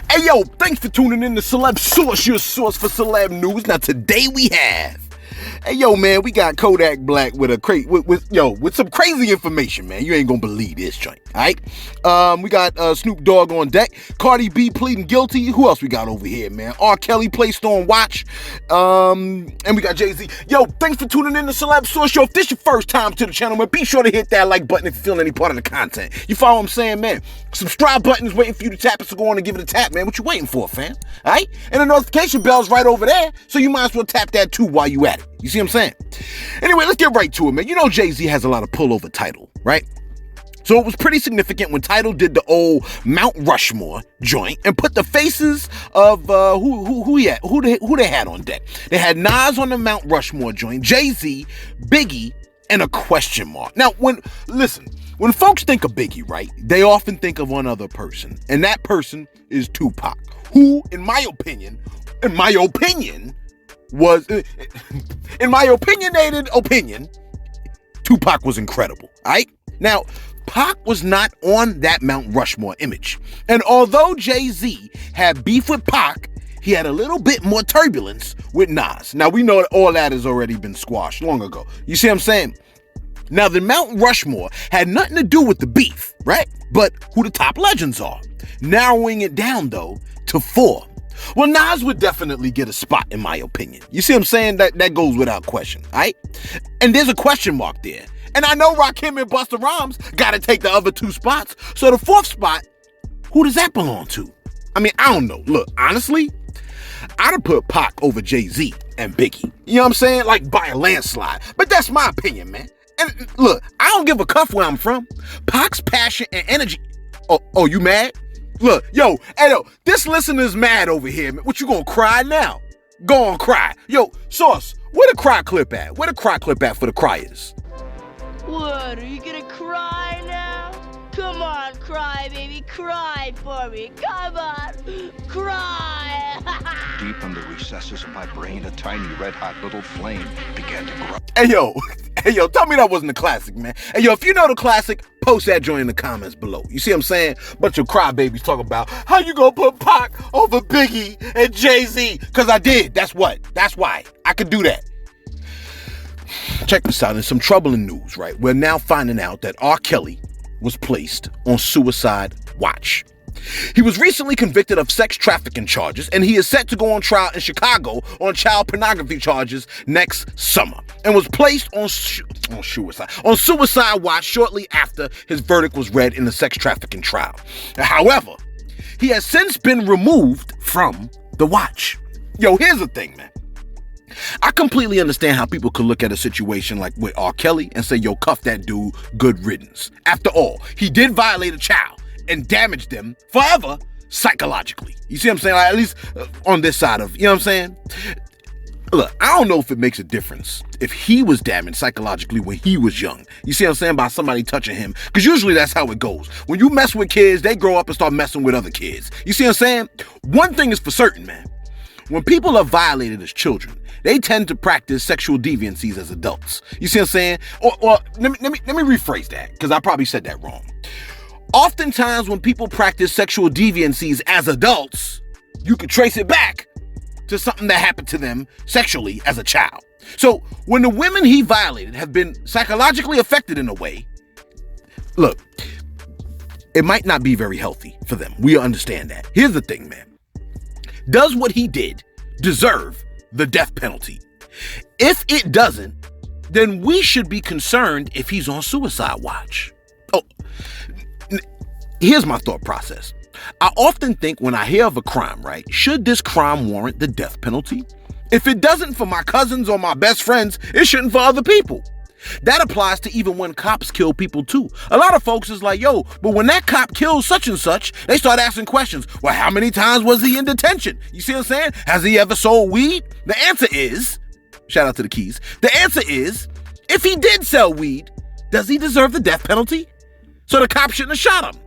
Hey yo, thanks for tuning in to Celeb Source, your source for celeb news. Now today we have, hey yo man, we got Kodak Black with with some crazy information, man. You ain't gonna believe this joint, alright? We got Snoop Dogg on deck, Cardi B pleading guilty. Who else we got over here, man? R. Kelly placed on watch, and we got Jay-Z. Yo, thanks for tuning in to Celeb Source. Yo, if this your first time to the channel, man, be sure to hit that like button if you feel any part of the content. You follow what I'm saying, man? Subscribe button is waiting for you to tap it, so go on and give it a tap, man. What you waiting for, fam? Alright? And the notification bell's right over there, so you might as well tap that too while you at it. You see what I'm saying? Anyway, let's get right to it, man. You know Jay-Z has a lot of pullover Tidal, right? So it was pretty significant when Tidal did the old Mount Rushmore joint and put the faces of who they had on deck. They had Nas on the Mount Rushmore joint, Jay-Z, Biggie, and a question mark. Now, when folks think of Biggie, right, they often think of one other person, and that person is Tupac, who, in my opinionated opinion, Tupac was incredible, all right? Now, Pac was not on that Mount Rushmore image. And although Jay-Z had beef with Pac, he had a little bit more turbulence with Nas. Now, we know that all that has already been squashed long ago. You see what I'm saying? Now, the Mount Rushmore had nothing to do with the beef, right? But who the top legends are. Narrowing it down, though, to 4. Well, Nas would definitely get a spot, in my opinion. You see what I'm saying? That goes without question, all right? And there's a question mark there. And I know Rakim and Busta Rhymes got to take the other 2 spots. So the 4th spot, who does that belong to? I mean, I don't know. Look, honestly, I'd have put Pac over Jay-Z and Biggie. You know what I'm saying? Like by a landslide. But that's my opinion, man. And look, I don't give a cuff where I'm from. Pac's passion and energy. Oh, you mad? Look, hey, this listener's mad over here. Man. What, you gonna cry now? Go on, cry. Yo, Sauce, where the cry clip at? Where the cry clip at for the criers? What, are you gonna cry now? Come on, cry, baby, cry for me. Come on, cry. Deep in the recesses of my brain, a tiny red-hot little flame began to grow. Hey, yo, tell me that wasn't a classic, man. Hey, yo, if you know the classic, post that joint in the comments below. You see what I'm saying? Bunch of crybabies talk about how you gonna put Pac over Biggie and Jay-Z. Because I did. That's why. I could do that. Check this out. In some troubling news, right? We're now finding out that R. Kelly was placed on suicide watch. He was recently convicted of sex trafficking charges, and he is set to go on trial in Chicago on child pornography charges next summer, and was placed on suicide watch shortly after his verdict was read in the sex trafficking trial. However, he has since been removed from the watch. Yo, here's the thing, man. I completely understand how people could look at a situation like with R. Kelly and say, yo, cuff that dude, good riddance. After all, he did violate a child and damage them forever psychologically. You see what I'm saying? Like, at least on this side of, you know what I'm saying? Look, I don't know if it makes a difference if he was damaged psychologically when he was young. You see what I'm saying? By somebody touching him. Because usually that's how it goes. When you mess with kids, they grow up and start messing with other kids. You see what I'm saying? One thing is for certain, man. When people are violated as children, they tend to practice sexual deviancies as adults. You see what I'm saying? Or let me rephrase that, because I probably said that wrong. Oftentimes, when people practice sexual deviancies as adults, you can trace it back to something that happened to them sexually as a child. So when the women he violated have been psychologically affected in a way, look, it might not be very healthy for them. We understand that. Here's the thing, man. Does what he did deserve the death penalty? If it doesn't, then we should be concerned if he's on suicide watch. Oh, here's my thought process. I often think when I hear of a crime, right, should this crime warrant the death penalty? If it doesn't for my cousins or my best friends, it shouldn't for other people. That applies to even when cops kill people too. A lot of folks is like, yo, but when that cop kills such and such, they start asking questions. Well, how many times was he in detention? You see what I'm saying? Has he ever sold weed? The answer is, shout out to the Keys. The answer is, if he did sell weed, does he deserve the death penalty? So the cop shouldn't have shot him.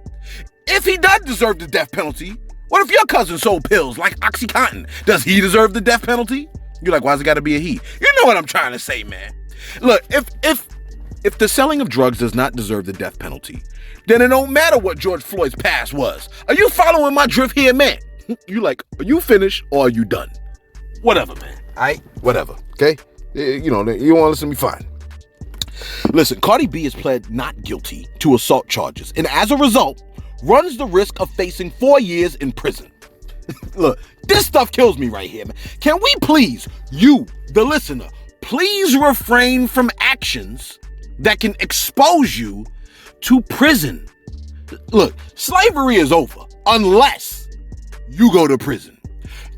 If he does deserve the death penalty, what if your cousin sold pills like OxyContin? Does he deserve the death penalty? You're like, why's it gotta be a he? You know what I'm trying to say, man. Look, if the selling of drugs does not deserve the death penalty, then it don't matter what George Floyd's past was. Are you following my drift here, man? You like, are you finished or are you done? Whatever, man. All right? Whatever. Okay? You don't want to listen to me, fine. Listen, Cardi B has pled not guilty to assault charges, and as a result, runs the risk of facing 4 years in prison. Look, this stuff kills me right here, man. Can we please, you, the listener, please refrain from actions that can expose you to prison? Look, slavery is over unless you go to prison.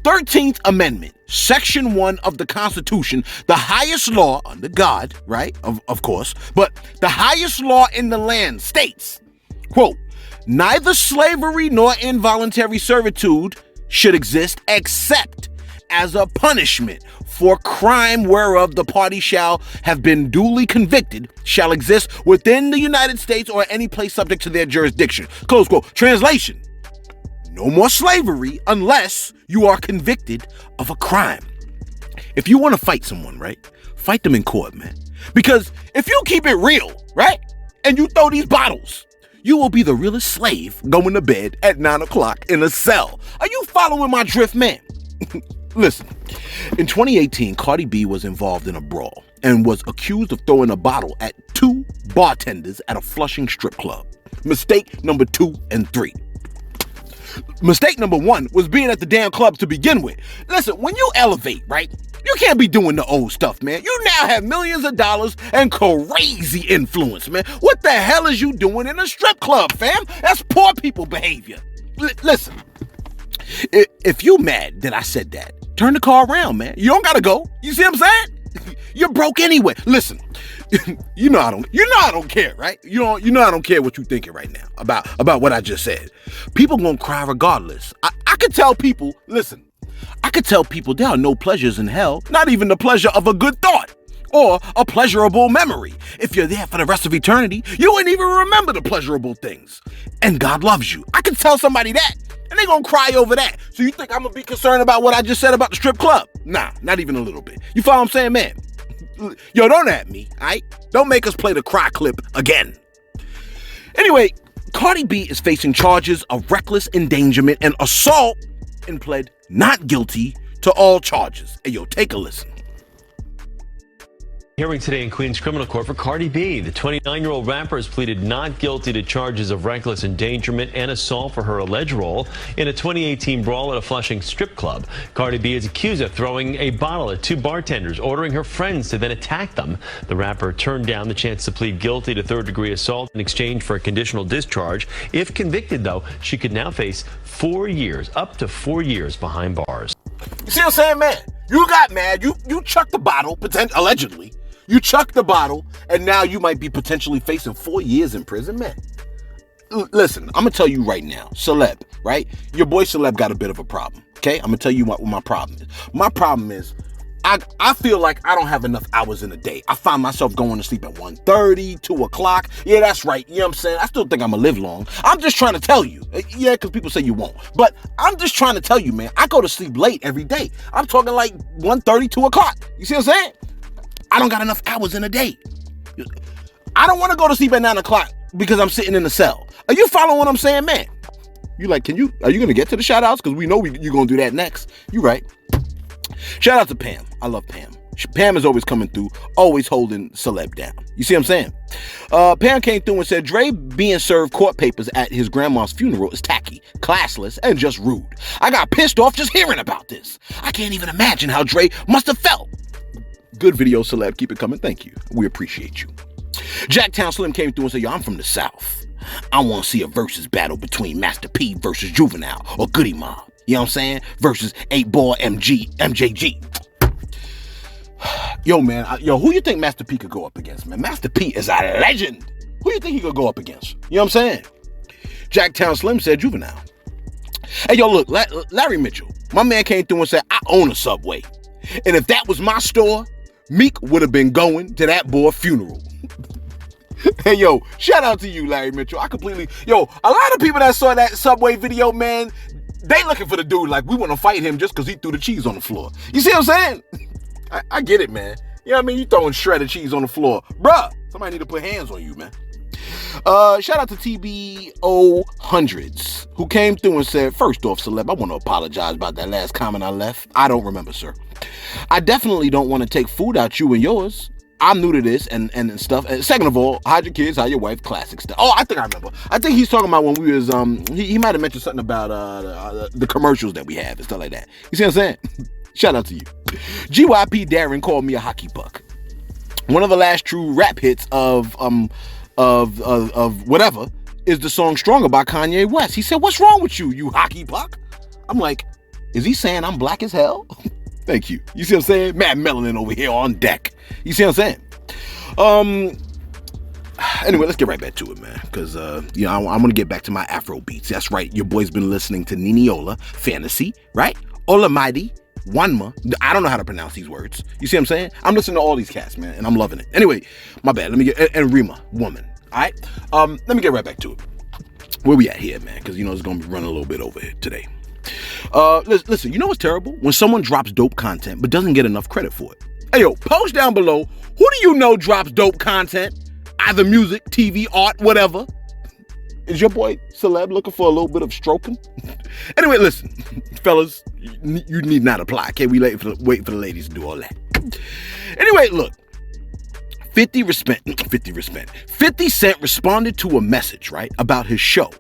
13th Amendment, Section 1 of the Constitution, the highest law under God, right? Of course, but the highest law in the land states, quote, neither slavery nor involuntary servitude should exist except as a punishment for crime whereof the party shall have been duly convicted, shall exist within the United States or any place subject to their jurisdiction. Close quote. Translation: no more slavery unless you are convicted of a crime. If you want to fight someone, right, fight them in court, man. Because if you keep it real, right, and you throw these bottles, you will be the realest slave going to bed at 9 o'clock in a cell. Are you following my drift, man? Listen, in 2018, Cardi B was involved in a brawl and was accused of throwing a bottle at 2 bartenders at a Flushing strip club. Mistake number 2 and 3. Mistake number 1 was being at the damn club to begin with. Listen, when you elevate, right, you can't be doing the old stuff, man. You now have millions of dollars and crazy influence, man. What the hell is you doing in a strip club, fam? That's poor people behavior. Listen, if you mad that I said that, turn the car around, man. You don't gotta go. You see what I'm saying? You're broke anyway. Listen, you know I don't care, right? You know I don't care what you're thinking right now about what I just said. People gonna cry regardless. I could tell people, listen, I could tell people there are no pleasures in hell, not even the pleasure of a good thought or a pleasurable memory. If you're there for the rest of eternity, you wouldn't even remember the pleasurable things. And God loves you. I could tell somebody that, and they're gonna cry over that. So you think I'm gonna be concerned about what I just said about the strip club? Nah, not even a little bit. You follow what I'm saying, man? Yo, don't at me, all right? Don't make us play the cry clip again. Anyway, Cardi B is facing charges of reckless endangerment and assault and pled not guilty to all charges. Hey, yo, take a listen. Hearing today in Queens Criminal Court for Cardi B. The 29-year-old rapper has pleaded not guilty to charges of reckless endangerment and assault for her alleged role in a 2018 brawl at a Flushing strip club. Cardi B is accused of throwing a bottle at 2 bartenders, ordering her friends to then attack them. The rapper turned down the chance to plead guilty to third-degree assault in exchange for a conditional discharge. If convicted, though, she could now face 4 years, up to 4 years behind bars. You see what I'm saying, man? You got mad. You chucked the bottle, allegedly. You chucked the bottle, and now you might be potentially facing 4 years in prison, man. Listen, I'm going to tell you right now, Celeb, right? Your boy Celeb got a bit of a problem, okay? I'm going to tell you what my problem is. My problem is I feel like I don't have enough hours in a day. I find myself going to sleep at 1:30, 2 o'clock. Yeah, that's right. You know what I'm saying? I still think I'm going to live long. I'm just trying to tell you. Yeah, because people say you won't. But I'm just trying to tell you, man, I go to sleep late every day. I'm talking like 1:30, 2 o'clock. You see what I'm saying? I don't got enough hours in a day. I don't want to go to sleep at 9 o'clock because I'm sitting in the cell. Are you following what I'm saying, man? You like, are you going to get to the shout outs? Because we know you're going to do that next. You right. Shout out to Pam. I love Pam. Pam is always coming through, always holding Celeb down. You see what I'm saying? Pam came through and said, Dre being served court papers at his grandma's funeral is tacky, classless, and just rude. I got pissed off just hearing about this. I can't even imagine how Dre must have felt. Good video, Celeb. Keep it coming. Thank you. We appreciate you. Jacktown Slim came through and said, yo, I'm from the South. I want to see a versus battle between Master P versus Juvenile or Goody Mob. You know what I'm saying? Versus 8-Ball MJG. Yo, man. Who you think Master P could go up against, man? Master P is a legend. Who you think he could go up against? You know what I'm saying? Jacktown Slim said Juvenile. Hey, yo, look, Larry Mitchell. My man came through and said, I own a Subway. And if that was my store, Meek would have been going to that boy funeral. Hey, yo, shout out to you, Larry Mitchell. A lot of people that saw that Subway video, man, they looking for the dude like we want to fight him just because he threw the cheese on the floor. You see what I'm saying? I get it, man. You know what I mean? You throwing shredded cheese on the floor. Bruh, somebody need to put hands on you, man. Shout out to TBO Hundreds, who came through and said, first off, Celeb, I want to apologize about that last comment I left. I don't remember, sir. I definitely don't want to take food out you and yours. I'm new to this and stuff. And second of all, hide your kids, hide your wife, classic stuff. Oh, I think I remember. I think he's talking about when we was, he might have mentioned something about the commercials that we have and stuff like that. You see what I'm saying? Shout out to you. GYP Darren called me a hockey puck. One of the last true rap hits of whatever is the song Stronger by Kanye West. He said, what's wrong with you, you hockey puck? I'm like, is he saying I'm black as hell? Thank you. You see what I'm saying? Mad Melanin over here on deck. You see what I'm saying? Anyway, let's get right back to it, man. Because, I'm going to get back to my Afro beats. That's right. Your boy's been listening to Niniola, Fantasy, right? Olamide, Wanma. I don't know how to pronounce these words. You see what I'm saying? I'm listening to all these cats, man, and I'm loving it. Anyway, my bad. Let me get, and Rima, Woman. All right? Let me get right back to it. Where we at here, man? Because, it's going to be running a little bit over here today. Listen, you know what's terrible? When someone drops dope content but doesn't get enough credit for it. Hey, yo, post down below, who do you know drops dope content? Either music, TV, art, whatever. Is your boy Celeb looking for a little bit of stroking? Anyway, listen, fellas, you need not apply. Okay, we wait for the ladies to do all that. Anyway, look, 50 Cent responded to a message, right, about his show.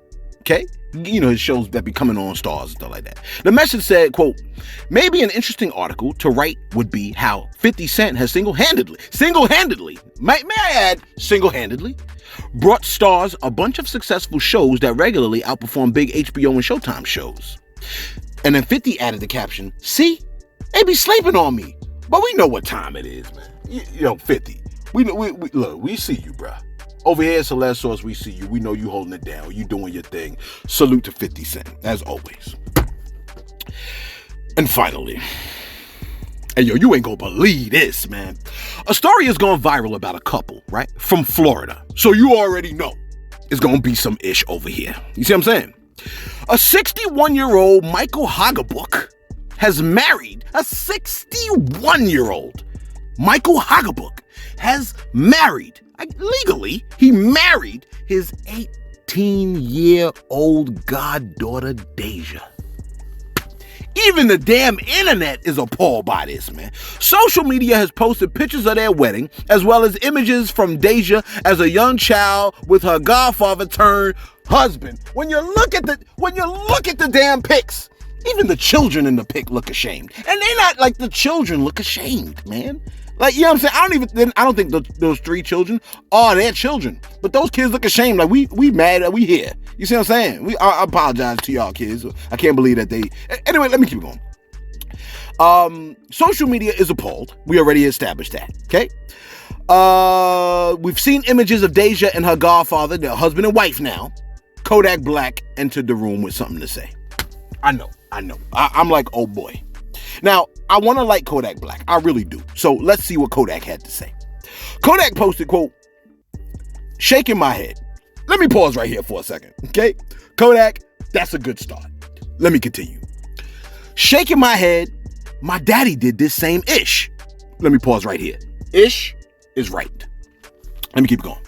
Okay? His shows that be coming on Stars and stuff like that. The message said, quote, maybe an interesting article to write would be how 50 Cent has single-handedly, may I add, single-handedly, brought Stars a bunch of successful shows that regularly outperform big HBO and Showtime shows. And then 50 added the caption, see, they be sleeping on me, but we know what time it is, man. 50, we look, we see you, bruh. Over here at Celebs Source, we see you. We know you holding it down. You doing your thing. Salute to 50 Cent, as always. And finally, hey, yo, you ain't gonna believe this, man. A story has gone viral about a couple, right, from Florida. So you already know it's gonna be some ish over here. You see what I'm saying? A 61-year-old Michael Hagabook has married a 61-year-old. Michael Hagabook has married, legally, he married his 18-year-old goddaughter, Deja. Even the damn internet is appalled by this, man. Social media has posted pictures of their wedding, as well as images from Deja as a young child with her godfather turned husband. When you look at the damn pics, even the children in the pic look ashamed. And they're not like the children look ashamed, man. Like, you know what I'm saying? I don't think those three children are their children. But those kids look ashamed. Like, we mad that we here. You see what I'm saying? I apologize to y'all kids. I can't believe that they... Anyway, let me keep going. Social media is appalled. We already established that, okay? We've seen images of Deja and her godfather, their husband and wife now. Kodak Black entered the room with something to say. I know. I'm like, oh boy. Now, I want to like Kodak Black. I really do. So let's see what Kodak had to say. Kodak posted, quote, shaking my head. Let me pause right here for a second, okay? Kodak, that's a good start. Let me continue. Shaking my head, my daddy did this same ish. Let me pause right here. Ish is right. Let me keep going.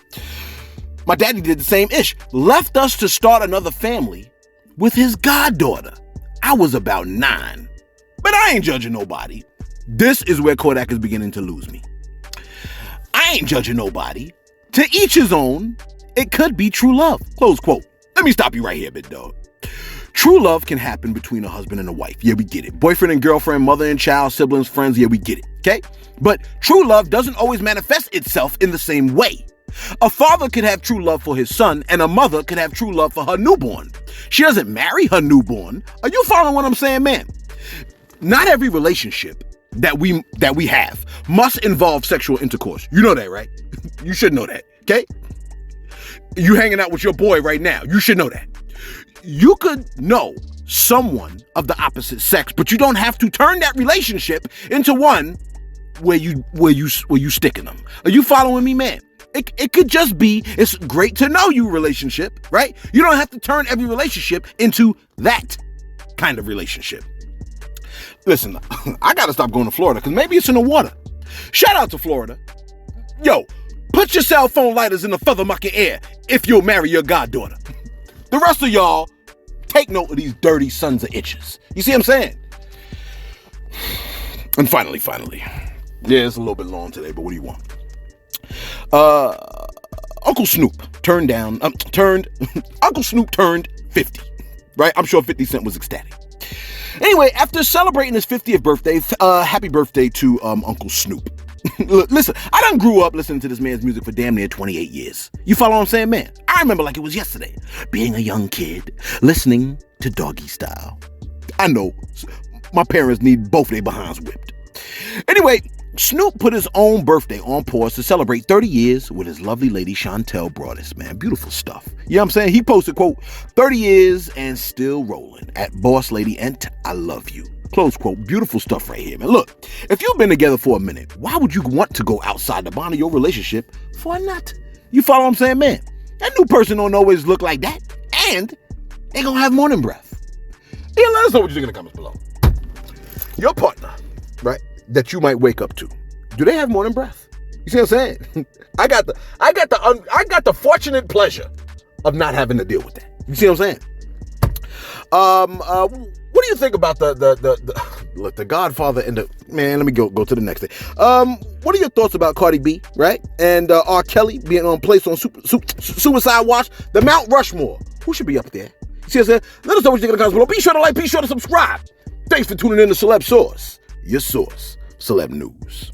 My daddy did the same ish. Left us to start another family with his goddaughter. I was about 9. But I ain't judging nobody. This is where Kodak is beginning to lose me. I ain't judging nobody. To each his own. It could be true love. Close quote. Let me stop you right here, big dog. True love can happen between a husband and a wife. Yeah, we get it. Boyfriend and girlfriend, mother and child, siblings, friends. Yeah, we get it. Okay? But true love doesn't always manifest itself in the same way. A father could have true love for his son, and a mother could have true love for her newborn. She doesn't marry her newborn. Are you following what I'm saying, man? Not every relationship that we have must involve sexual intercourse. You know that, right? You should know that, okay? You hanging out with your boy right now. You should know that. You could know someone of the opposite sex, but you don't have to turn that relationship into one where you sticking them. Are you following me, man? It could just be, it's great to know you relationship, right? You don't have to turn every relationship into that kind of relationship. Listen, I gotta stop going to Florida because maybe it's in the water. Shout out to Florida. Yo, Put your cell phone lighters in the feather mucking air if you'll marry your goddaughter. The rest of y'all, take note of these dirty sons of itches. You see what I'm saying? And finally, yeah, it's a little bit long today, but what do you want? Uncle Snoop Uncle Snoop turned 50, right? I'm sure 50 Cent was ecstatic. Anyway, after celebrating his 50th birthday, happy birthday to Uncle Snoop. Listen, I done grew up listening to this man's music for damn near 28 years. You follow what I'm saying, man? I remember like it was yesterday, being a young kid, listening to Doggy Style. I know, my parents need both their behinds whipped. Anyway, Snoop put his own birthday on pause to celebrate 30 years with his lovely lady Chantel Broadus, man. Beautiful stuff. You know what I'm saying? He posted, quote, 30 years and still rolling at Boss Lady and I love you. Close quote. Beautiful stuff right here, man. Look, if you've been together for a minute, why would you want to go outside the bond of your relationship for a nut? You follow what I'm saying, man? That new person don't always look like that. And they gonna have morning breath. Yeah, let us know what you think in the comments below. Your partner, right, that you might wake up to, do they have morning breath? You see what I'm saying? I got the fortunate pleasure of not having to deal with that. You see what I'm saying? What do you think about the Godfather and the man? Let me go to the next thing. What are your thoughts about Cardi B, right? And R. Kelly being placed on suicide watch? The Mount Rushmore. Who should be up there? You see what I'm saying? Let us know what you think in the comments below. Be sure to like, be sure to subscribe. Thanks for tuning in to Celeb Source, your source, Celeb News.